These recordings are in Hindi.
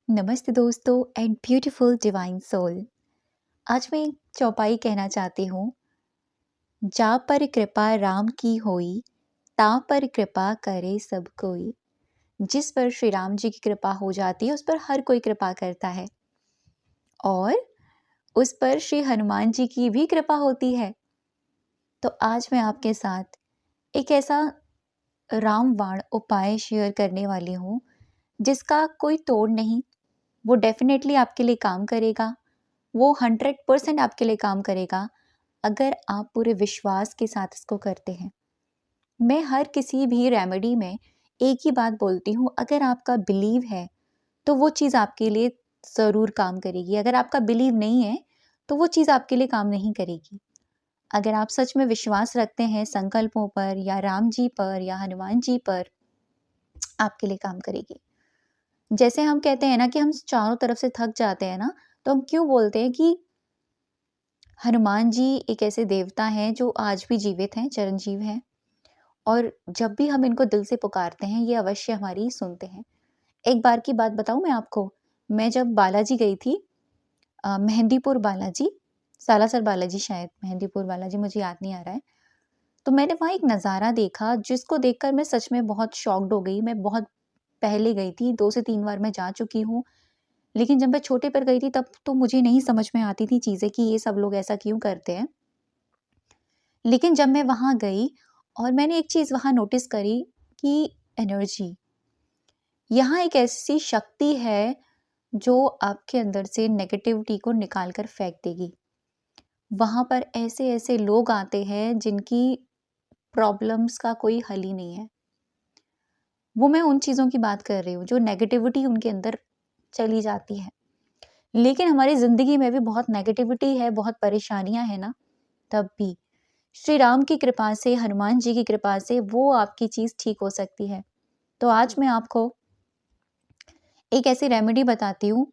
नमस्ते दोस्तों एंड ब्यूटीफुल डिवाइन सोल। आज मैं एक चौपाई कहना चाहती हूँ। जा पर कृपा राम की होई, ता पर कृपा करे सब कोई। जिस पर श्री राम जी की कृपा हो जाती है उस पर हर कोई कृपा करता है, और उस पर श्री हनुमान जी की भी कृपा होती है। तो आज मैं आपके साथ एक ऐसा रामबाण उपाय शेयर करने वाली हूँ जिसका कोई तोड़ नहीं। वो डेफिनेटली आपके लिए काम करेगा, वो 100% आपके लिए काम करेगा अगर आप पूरे विश्वास के साथ इसको करते हैं। मैं हर किसी भी रेमेडी में एक ही बात बोलती हूँ, अगर आपका बिलीव है तो वो चीज़ आपके लिए ज़रूर काम करेगी। अगर आपका बिलीव नहीं है तो वो चीज़ आपके लिए काम नहीं करेगी। अगर आप सच में विश्वास रखते हैं संकल्पों पर या राम जी पर या हनुमान जी पर, आपके लिए काम करेगी। जैसे हम कहते हैं ना कि हम चारों तरफ से थक जाते हैं ना, तो हम क्यों बोलते हैं कि हनुमान जी एक ऐसे देवता हैं जो आज भी जीवित हैं, चिरंजीव हैं, और जब भी हम इनको दिल से पुकारते हैं ये अवश्य हमारी सुनते हैं। एक बार की बात बताऊं मैं आपको, मैं जब बालाजी गई थी, मेहंदीपुर बालाजी, सालासर बालाजी, शायद मेहंदीपुर बालाजी, मुझे याद नहीं आ रहा है। तो मैंने वहाँ एक नज़ारा देखा जिसको देखकर मैं सच में बहुत शॉक्ड हो गई। मैं बहुत पहले गई थी, 2 से 3 बार मैं जा चुकी हूँ, लेकिन जब मैं छोटे पर गई थी तब तो मुझे नहीं समझ में आती थी चीज़ें कि ये सब लोग ऐसा क्यों करते हैं। लेकिन जब मैं वहाँ गई और मैंने एक चीज़ वहाँ नोटिस करी कि एनर्जी, यहाँ एक ऐसी शक्ति है जो आपके अंदर से नेगेटिविटी को निकाल कर फेंक देगी। वहाँ पर ऐसे-ऐसे लोग आते हैं जिनकी प्रॉब्लम्स का कोई हल ही नहीं है। वो मैं उन चीज़ों की बात कर रही हूँ जो नेगेटिविटी उनके अंदर चली जाती है। लेकिन हमारी ज़िंदगी में भी बहुत नेगेटिविटी है, बहुत परेशानियाँ हैं ना, तब भी श्री राम की कृपा से, हनुमान जी की कृपा से वो आपकी चीज़ ठीक हो सकती है। तो आज मैं आपको एक ऐसी रेमेडी बताती हूँ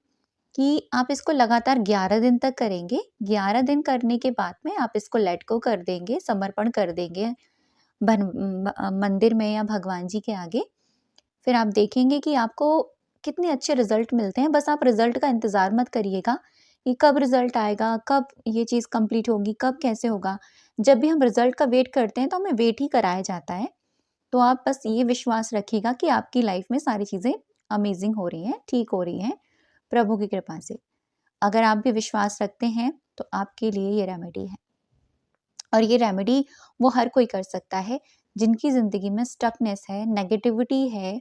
कि आप इसको लगातार 11 दिन तक करेंगे। 11 दिन करने के बाद में आप इसको लेट गो कर देंगे, समर्पण कर देंगे मंदिर में या भगवान जी के आगे। फिर आप देखेंगे कि आपको कितने अच्छे रिजल्ट मिलते हैं। बस आप रिजल्ट का इंतज़ार मत करिएगा कि कब रिजल्ट आएगा, कब ये चीज़ कंप्लीट होगी, कब कैसे होगा। जब भी हम रिजल्ट का वेट करते हैं तो हमें वेट ही कराया जाता है। तो आप बस ये विश्वास रखिएगा कि आपकी लाइफ में सारी चीज़ें अमेजिंग हो रही हैं, ठीक हो रही हैं, प्रभु की कृपा से। अगर आप भी विश्वास रखते हैं तो आपके लिए ये रेमेडी है, और ये रेमेडी वो हर कोई कर सकता है जिनकी ज़िंदगी में स्टकनेस है, नेगेटिविटी है,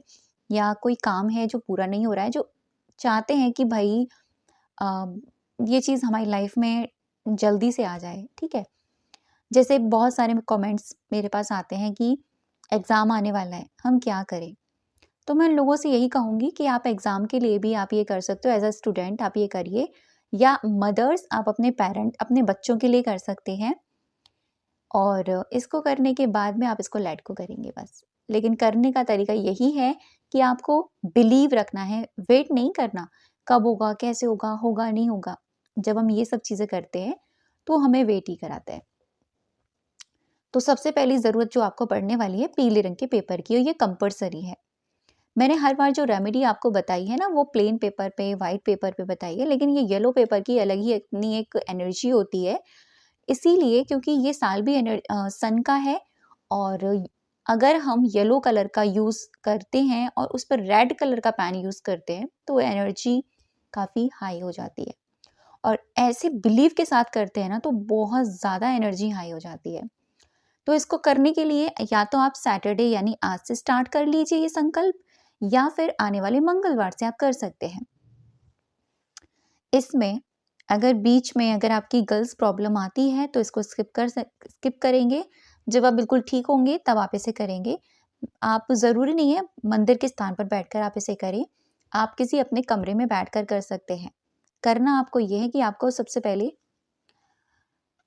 या कोई काम है जो पूरा नहीं हो रहा है, जो चाहते हैं कि भाई अ, ये चीज़ हमारी लाइफ में जल्दी से आ जाए, ठीक है? जैसे बहुत सारे कमेंट्स मेरे पास आते हैं कि एग्ज़ाम आने वाला है, हम क्या करें? तो मैं उन लोगों से यही कहूँगी कि आप एग्ज़ाम के लिए भी आप ये कर सकते हो, एज़ अ स्टूडेंट आप ये करिए, या मदर्स आप अपने पेरेंट, अपने बच्चों के लिए कर सकते हैं। और इसको करने के बाद में आप इसको लेट गो करेंगे बस। लेकिन करने का तरीका यही है कि आपको बिलीव रखना है, वेट नहीं करना, कब होगा, कैसे होगा, होगा, नहीं होगा। जब हम ये सब चीज़ें करते हैं, तो हमें वेट ही कराता है। तो सबसे पहली ज़रूरत जो आपको पड़ने वाली है पीले रंग के पेपर की, और ये कंपल्सरी है। मैंने हर बार जो रेमेडी आपको बताई है ना, वो प्लेन पेपर पे, व्हाइट पेपर पे बताई है, लेकिन ये येलो पेपर की अलग ही अपनी एक एनर्जी होती है। इसीलिए क्योंकि ये साल भी सन का है, और अगर हम येलो कलर का यूज़ करते हैं और उस पर रेड कलर का पेन यूज़ करते हैं तो एनर्जी काफ़ी हाई हो जाती है, और ऐसे बिलीव के साथ करते हैं ना तो बहुत ज़्यादा एनर्जी हाई हो जाती है। तो इसको करने के लिए या तो आप सैटरडे यानी आज से स्टार्ट कर लीजिए ये संकल्प, या फिर आने वाले मंगलवार से आप कर सकते हैं। इसमें अगर बीच में अगर आपकी गर्ल्स प्रॉब्लम आती है तो इसको स्किप करेंगे। जब आप बिल्कुल ठीक होंगे तब आप इसे करेंगे। आप ज़रूरी नहीं है मंदिर के स्थान पर बैठकर आप इसे करें। आप किसी अपने कमरे में बैठकर कर सकते हैं। करना आपको ये है कि आपको सबसे पहले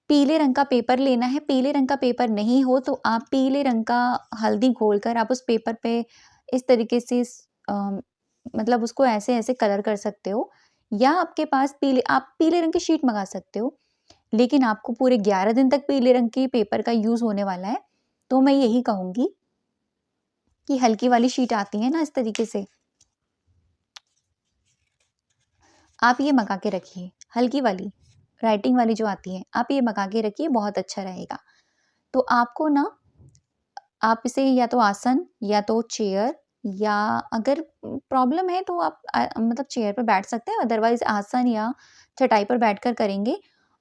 पीले रंग का पेपर लेना है। पीले रंग का पेपर नहीं हो तो आप पीले रंग का हल्दी घोलकर आप उस पेपर पे इस तरीके से मतलब उसको ऐसे-ऐसे कलर कर सकते हो, या आपके पास आप पीले रंग की शीट मँगा सकते हो। लेकिन आपको पूरे 11 दिन तक पीले रंग के पेपर का यूज़ होने वाला है, तो मैं यही कहूँगी कि हल्की वाली शीट आती है ना इस तरीके से, आप ये मंगा के रखिए, हल्की वाली राइटिंग वाली जो आती है, आप ये मंगा के रखिए, बहुत अच्छा रहेगा। तो आपको ना, आप इसे या तो आसन या तो चेयर, या अगर प्रॉब्लम है तो आप मतलब चेयर पर बैठ सकते हैं, अदरवाइज़ आसन या चटाई पर बैठकर करेंगे।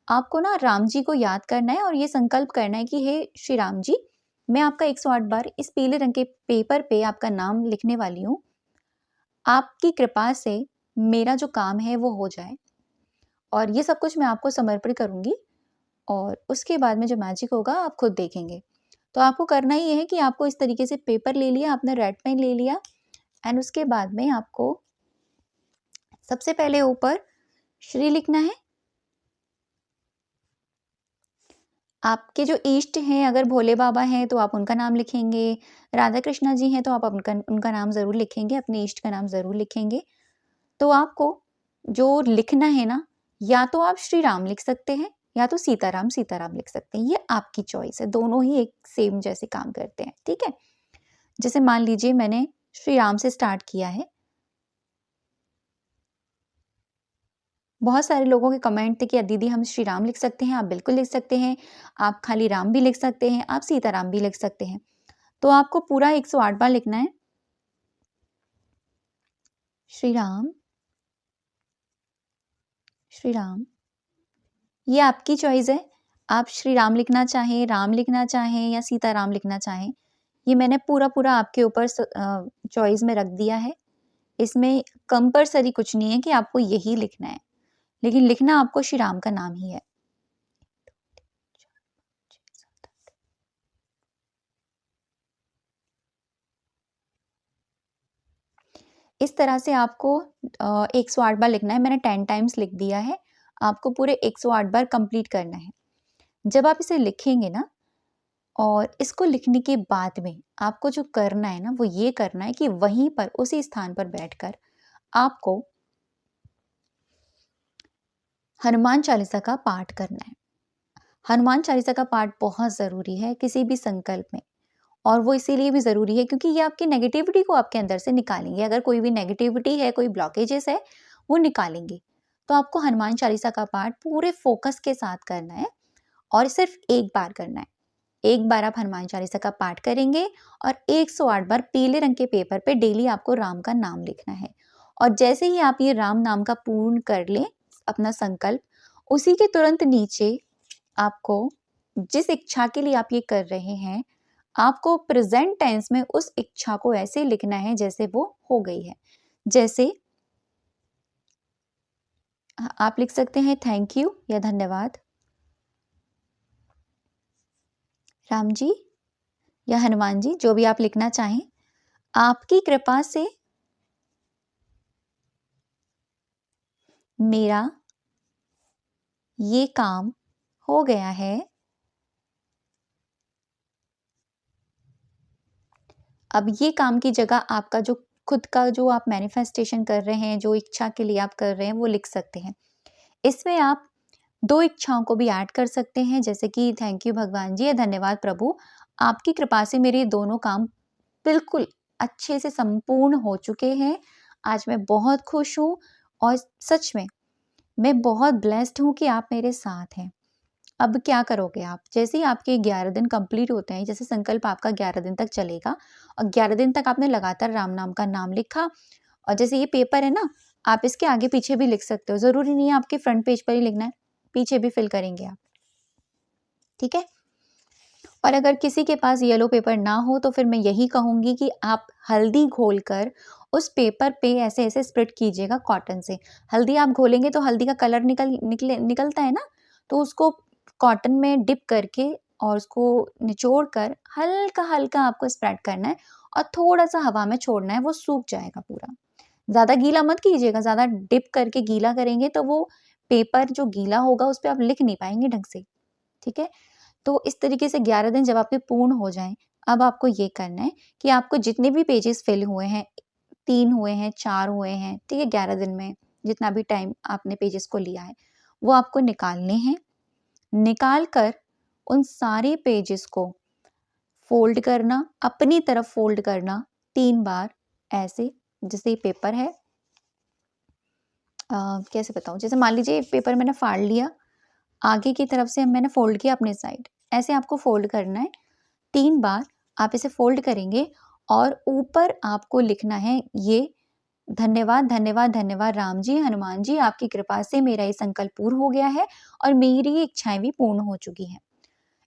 आपको ना राम जी को याद करना है और ये संकल्प करना है कि हे श्री राम जी, मैं आपका 108 बार इस पीले रंग के पेपर पे आपका नाम लिखने वाली हूँ। आपकी कृपा से मेरा जो काम है वो हो जाए, और ये सब कुछ मैं आपको समर्पित करूँगी, और उसके बाद में जो मैजिक होगा आप खुद देखेंगे। तो आपको करना ये है कि आपको इस तरीके से पेपर ले लिया, आपने रेड पेन ले लिया, एंड उसके बाद में आपको सबसे पहले ऊपर श्री लिखना है। आपके जो इष्ट हैं, अगर भोले बाबा हैं तो आप उनका नाम लिखेंगे, राधा कृष्णा जी हैं तो आप उनका उनका नाम ज़रूर लिखेंगे, अपने इष्ट का नाम ज़रूर लिखेंगे। तो आपको जो लिखना है ना, या तो आप श्री राम लिख सकते हैं या तो सीताराम सीताराम लिख सकते हैं, ये आपकी चॉइस है, दोनों ही एक सेम जैसे काम करते हैं, ठीक है। जैसे मान लीजिए मैंने श्री राम से स्टार्ट किया है, बहुत सारे लोगों के कमेंट थे कि दीदी हम श्री राम लिख सकते हैं, आप बिल्कुल लिख सकते हैं, आप खाली राम भी लिख सकते हैं, आप सीताराम भी लिख सकते हैं। तो आपको पूरा 108 बार लिखना है, श्री राम श्री राम। ये आपकी चॉइस है, आप श्री राम लिखना चाहें, राम लिखना चाहें या सीताराम लिखना चाहें, ये मैंने पूरा आपके ऊपर चॉइस में रख दिया है। इसमें कंपल्सरी कुछ नहीं है कि आपको यही लिखना है, लेकिन लिखना आपको श्री राम का नाम ही है। इस तरह से आपको 108 बार लिखना है, मैंने 10 टाइम्स लिख दिया है, आपको पूरे 108 बार कंप्लीट करना है। जब आप इसे लिखेंगे ना, और इसको लिखने के बाद में आपको जो करना है ना, वो ये करना है कि वहीं पर उसी स्थान पर बैठकर आपको हनुमान चालीसा का पाठ करना है। हनुमान चालीसा का पाठ बहुत ज़रूरी है किसी भी संकल्प में, और वो इसीलिए भी ज़रूरी है क्योंकि ये आपकी नेगेटिविटी को आपके अंदर से निकालेंगे। अगर कोई भी नेगेटिविटी है, कोई ब्लॉकेजेस है, वो निकालेंगे। तो आपको हनुमान चालीसा का पाठ पूरे फोकस के साथ करना है, और सिर्फ एक बार करना है। एक बार आप हनुमान चालीसा का पाठ करेंगे, और 108 बार पीले रंग के पेपर पे डेली आपको राम का नाम लिखना है। और जैसे ही आप ये राम नाम का पूर्ण कर लें अपना संकल्प, उसी के तुरंत नीचे आपको जिस इच्छा के लिए आप ये कर रहे हैं, आपको प्रेजेंट टेंस में उस इच्छा को ऐसे लिखना है जैसे वो हो गई है। जैसे आप लिख सकते हैं थैंक यू या धन्यवाद राम जी या हनुमान जी, जो भी आप लिखना चाहें। आपकी कृपा से मेरा ये काम हो गया है। अब ये काम की जगह आपका जो खुद का जो आप मैनिफेस्टेशन कर रहे हैं, जो इच्छा के लिए आप कर रहे हैं, वो लिख सकते हैं। इसमें आप 2 इच्छाओं को भी ऐड कर सकते हैं, जैसे कि थैंक यू भगवान जी या धन्यवाद प्रभु, आपकी कृपा से मेरे दोनों काम बिल्कुल अच्छे से संपूर्ण हो चुके हैं। आज मैं बहुत खुश हूँ, और सच में मैं बहुत ब्लेस्ड हूँ कि आप मेरे साथ हैं। अब क्या करोगे आप? जैसे ही आपके 11 दिन कंप्लीट होते हैं, जैसे संकल्प आपका 11 दिन तक चलेगा, और 11 दिन तक आपने लगातार राम नाम का नाम लिखा, और जैसे ये पेपर है ना, आप इसके आगे-पीछे भी लिख सकते हो, ज़रूरी नहीं है आपके फ्रंट पेज पर ही लिखना है, पीछे भी फिल करेंगे आप, ठीक है? और अगर किसी के पास येलो पेपर ना हो, तो फिर मैं यही कहूँगी कि आप हल्दी घोलकर उस पेपर पे ऐसे-ऐसे स्प्रेड कीजिएगा कॉटन से। हल्दी आप घोलेंगे तो हल्दी का कलर निकलता है ना, तो उसको कॉटन में डिप करके और उसको निचोड़ कर हल्का-हल्का आपको स्प्रेड करना है, और थोड़ा-सा हवा में छोड़ना है, वो सूख जाएगा पूरा। ज़्यादा गीला मत कीजिएगा, ज़्यादा डिप करके गीला करेंगे तो वो पेपर जो गीला होगा उस पे आप लिख नहीं पाएँगे ढंग से, ठीक है? तो इस तरीके से 11 दिन जब आपके पूर्ण हो जाएँ, अब आपको ये करना है कि आपको जितने भी पेजेस फिल हुए हैं, 3 हुए हैं, 4 हुए हैं, ठीक है? 11 दिन में जितना भी टाइम आपने पेजेस को लिया है, वो आपको निकालने हैं। निकाल कर उन सारे पेजेस को फ़ोल्ड करना, अपनी तरफ फ़ोल्ड करना 3 बार, ऐसे जैसे ये पेपर है, कैसे बताऊँ? जैसे मान लीजिए पेपर मैंने फाड़ लिया, आगे की तरफ से मैंने फ़ोल्ड किया अपने साइड, ऐसे आपको फ़ोल्ड करना है 3 बार। आप इसे फ़ोल्ड करेंगे और ऊपर आपको लिखना है ये, धन्यवाद, धन्यवाद, धन्यवाद राम जी, हनुमान जी, आपकी कृपा से मेरा ये संकल्प पूर्ण हो गया है और मेरी ये इच्छाएँ भी पूर्ण हो चुकी हैं।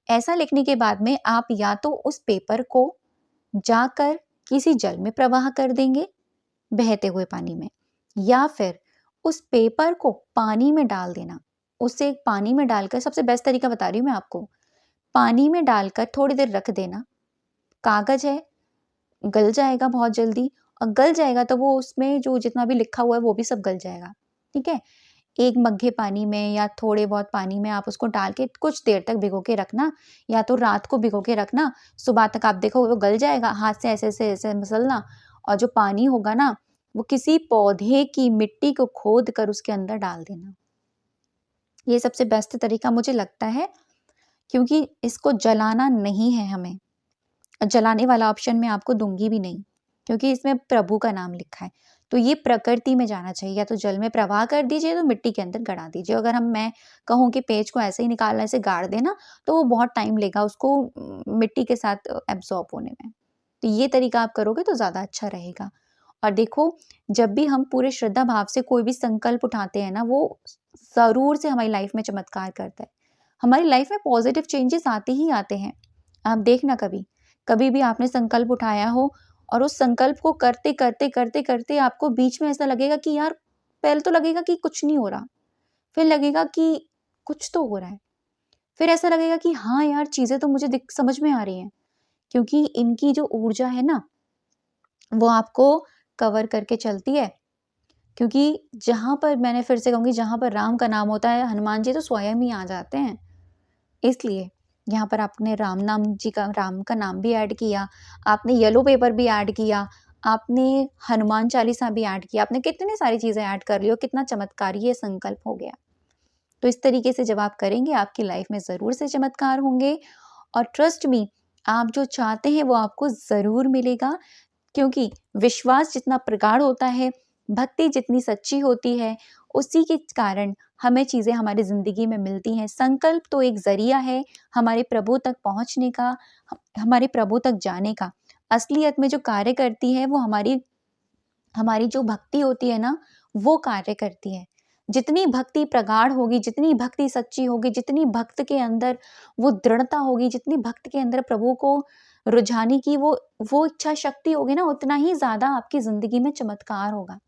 ऐसा लिखने के बाद में आप या तो उस पेपर को जाकर किसी जल में प्रवाह कर देंगे, बहते हुए पानी में, या फिर उस पेपर को पानी में डाल देना। उसे पानी में डालकर, सबसे बेस्ट तरीका बता रही हूँ मैं आपको, पानी में डालकर थोड़ी देर रख देना। कागज़ है, गल जाएगा बहुत जल्दी, और गल जाएगा तो वो उसमें जो जितना भी लिखा हुआ है वो भी सब गल जाएगा, ठीक है? एक मग्गे पानी में या थोड़े बहुत पानी में आप उसको डाल के कुछ देर तक भिगो के रखना, या तो रात को भिगो के रखना, सुबह तक आप देखो वो गल जाएगा, हाथ से ऐसे-ऐसे मसलना, और जो पानी होगा ना, वो किसी पौधे की मिट्टी को खोद कर उसके अंदर डाल देना। ये सबसे बेस्ट तरीका मुझे लगता है, क्योंकि इसको जलाना नहीं है हमें। जलाने वाला ऑप्शन मैं आपको दूँगी भी नहीं, क्योंकि इसमें प्रभु का नाम लिखा है। तो ये प्रकृति में जाना चाहिए, या तो जल में प्रवाह कर दीजिए, तो मिट्टी के अंदर गड़ा दीजिए। अगर मैं कहूँ कि पेज को ऐसे ही निकालना, ऐसे गाड़ देना, तो वो बहुत टाइम लेगा उसको मिट्टी के साथ एब्ज़ॉर्ब होने में। तो ये तरीका आप करोगे तो ज़्यादा अच्छा रहेगा। और देखो, जब भी हम पूरे श्रद्धा भाव से कोई भी संकल्प उठाते हैं ना, वो ज़रूर से हमारी लाइफ़ में चमत्कार करता है। हमारी लाइफ़ में पॉज़िटिव चेंजेस आते ही आते हैं। आप देखना कभी, कभी भी आपने संकल्प उठाया हो और उस संकल्प को करते, करते, करते, करते आपको बीच में ऐसा लगेगा कि यार, पहले तो लगेगा कि कुछ नहीं हो रहा, फिर लगेगा कि कुछ तो हो रहा है, फिर ऐसा लगेगा कि हाँ यार, चीज़ें तो मुझे समझ में आ रही हैं, क्योंकि इनकी जो ऊर्जा है ना, वो आपको कवर करके चलती है। क्योंकि जहाँ पर, मैंने फिर से कहूँगी, जहाँ पर राम का नाम होता है, हनुमान जी तो स्वयं ही आ जाते हैं। इसलिए यहाँ पर आपने राम का नाम भी ऐड किया, आपने येलो पेपर भी ऐड किया, आपने हनुमान चालीसा भी ऐड किया, आपने कितनी सारी चीज़ें ऐड कर ली और कितना चमत्कारी ये संकल्प हो गया। तो इस तरीके से जब आप करेंगे, आपकी लाइफ में ज़रूर से चमत्कार होंगे, और ट्रस्ट मी, आप जो चाहते हैं वो आपको ज़रूर मिलेगा। क्योंकि विश्वास जितना प्रगाढ़ होता है, भक्ति जितनी सच्ची होती है, उसी के कारण हमें चीज़ें हमारी ज़िंदगी में मिलती हैं। संकल्प तो एक ज़रिया है हमारे प्रभु तक पहुँचने का, हमारे प्रभु तक जाने का। असलियत में जो कार्य करती है, वो हमारी हमारी जो भक्ति होती है ना, वो कार्य करती है। जितनी भक्ति प्रगाढ़ होगी, जितनी भक्ति सच्ची होगी, जितनी भक्त के अंदर वो दृढ़ता होगी, जितनी भक्त के अंदर प्रभु को रुझाने की वो इच्छा शक्ति होगी ना, उतना ही ज़्यादा आपकी ज़िंदगी में चमत्कार होगा।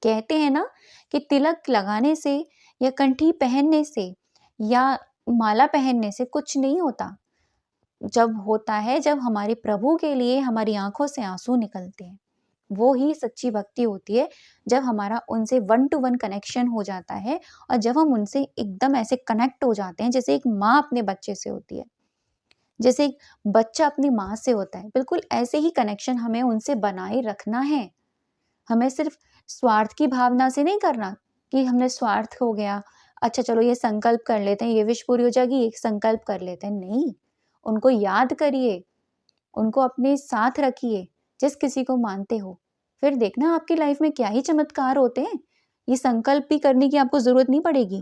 कहते हैं ना कि तिलक लगाने से या कंठी पहनने से या माला पहनने से कुछ नहीं होता। जब होता है, जब हमारे प्रभु के लिए हमारी आँखों से आँसू निकलते हैं। वो ही सच्ची भक्ति होती है, जब हमारा उनसे वन टू वन कनेक्शन हो जाता है, और जब हम उनसे एकदम ऐसे कनेक्ट हो जाते हैं, जैसे एक माँ अपने बच्चे से होती है, जैसे एक बच्चा अपनी माँ से होता है, बिल्कुल ऐसे ही कनेक्शन हमें उनसे बनाए रखना है। हमें सिर्फ स्वार्थ की भावना से नहीं करना कि हमने स्वार्थ हो गया, अच्छा चलो ये संकल्प कर लेते हैं, ये विश पूरी हो जाएगी, एक संकल्प कर लेते हैं, नहीं। उनको याद करिए, उनको अपने साथ रखिए, जिस किसी को मानते हो। फिर देखना आपकी लाइफ में क्या ही चमत्कार होते हैं। ये संकल्प भी करने की आपको ज़रूरत नहीं पड़ेगी।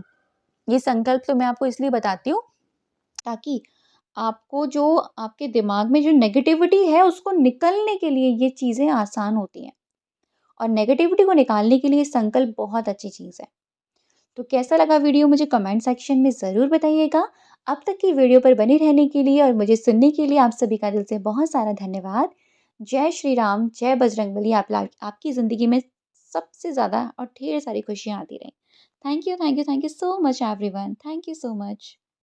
ये संकल्प तो मैं आपको इसलिए बताती हूँ, ताकि आपको जो आपके दिमाग में जो नेगेटिविटी है, उसको निकलने के लिए ये चीज़ें आसान होती हैं, और नेगेटिविटी को निकालने के लिए संकल्प बहुत अच्छी चीज़ है। तो कैसा लगा वीडियो, मुझे कमेंट सेक्शन में ज़रूर बताइएगा। अब तक की वीडियो पर बने रहने के लिए और मुझे सुनने के लिए आप सभी का दिल से बहुत सारा धन्यवाद। जय श्री राम, जय बजरंगबली। आपकी ज़िंदगी में सबसे ज़्यादा और ढेर सारी खुशियाँ आती रहें। Thank you, thank you, thank you so much everyone. Thank you so much.